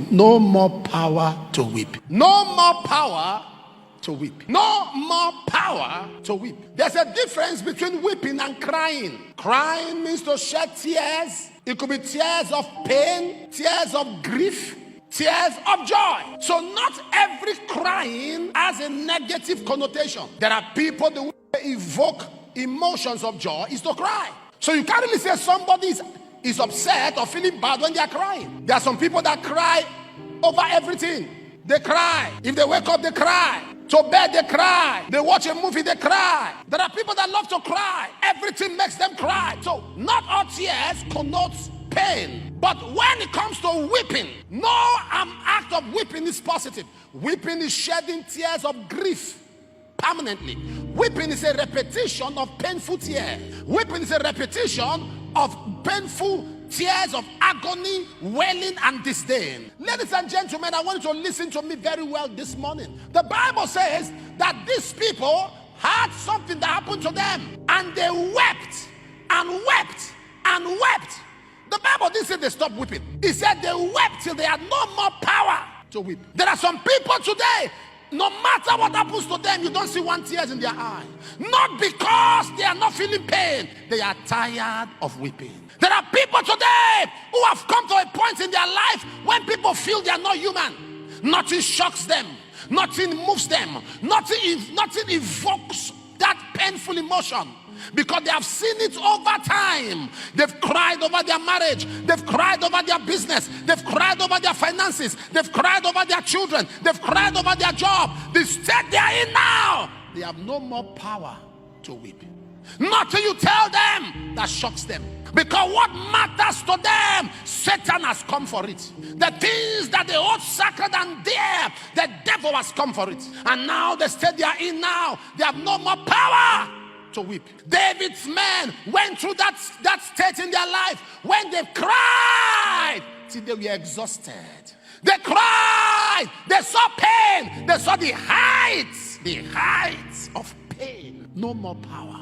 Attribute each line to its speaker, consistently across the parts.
Speaker 1: one. No more power to weep. No more power to weep. No more power to weep. There's a difference between weeping and crying. Crying means to shed tears. It could be tears of pain, tears of grief, tears of joy. So not every crying has a negative connotation. There are people that evoke emotions of joy is to cry. So you can't really say somebody is upset or feeling bad when they are crying. There are some people that cry over everything. They cry. If they wake up, they cry. To bed, they cry. They watch a movie, they cry. There are people that love to cry. Everything makes them cry. So not all tears connotes pain. But when it comes to weeping, no act of weeping is positive. Weeping is shedding tears of grief permanently. Weeping is a repetition of painful tears. Weeping is a repetition of painful tears of agony, wailing, and disdain. Ladies and gentlemen, I want you to listen to me very well this morning. The Bible says that these people had something that happened to them, and they wept and wept and wept. The Bible didn't say they stopped weeping. It said they wept till they had no more power to weep. There are some people today, no matter what happens to them, you don't see one tear in their eye. Not because they are not feeling pain. They are tired of weeping. There are people today who have come to a point in their life when people feel they are not human. Nothing shocks them. Nothing moves them. Nothing evokes that painful emotion. Because they have seen it over time. They've cried over their marriage. They've cried over their business. They've cried over their finances. They've cried over their children. They've cried over their job. The state they are in now, they have no more power to weep. Nothing you tell them that shocks them. Because what matters to them, Satan has come for it. The things that they hold sacred and dear, the devil has come for it. And now the state they are in now, they have no more power to weep. David's men went through that state in their life when they cried till they were exhausted. They cried. They saw pain. They saw the heights of pain. No more power.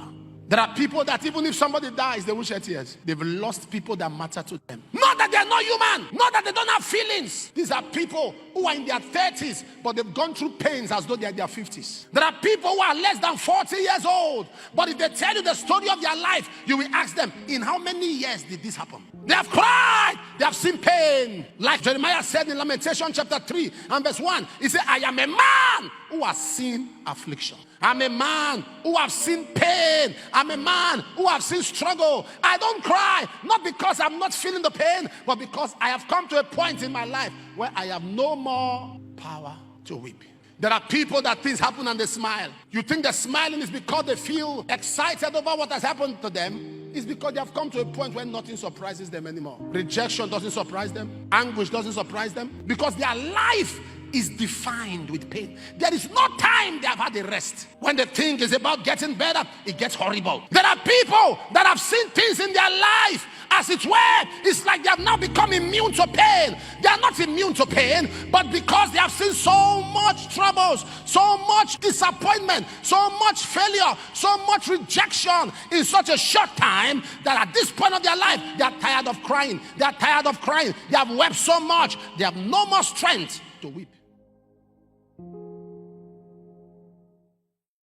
Speaker 1: There are people that even if somebody dies, they will shed tears. They've lost people that matter to them. Not that they're not human. Not that they don't have feelings. These are people who are in their 30s, but they've gone through pains as though they're in their 50s. There are people who are less than 40 years old, but if they tell you the story of their life, you will ask them, in how many years did this happen? They have cried. They have seen pain. Like Jeremiah said in Lamentation chapter 3 and verse 1, he said, I am a man who has seen affliction. I'm a man who have seen pain. I'm a man who have seen struggle. I don't cry, not because I'm not feeling the pain, but because I have come to a point in my life where I have no more power to weep. There are people that things happen and they smile. You think they're smiling is because they feel excited over what has happened to them. It's because they have come to a point where nothing surprises them anymore. Rejection doesn't surprise them. Anguish doesn't surprise them. Because their life is defined with pain. There is no time they have had a rest. When the thing is about getting better, it gets horrible. There are people that have seen things in their life, as it were, it's like they have now become immune to pain. They are not immune to pain, but because they have seen so much troubles, so much disappointment, so much failure, so much rejection in such a short time, that at this point of their life, they are tired of crying. They are tired of crying. They have wept so much, they have no more strength to weep.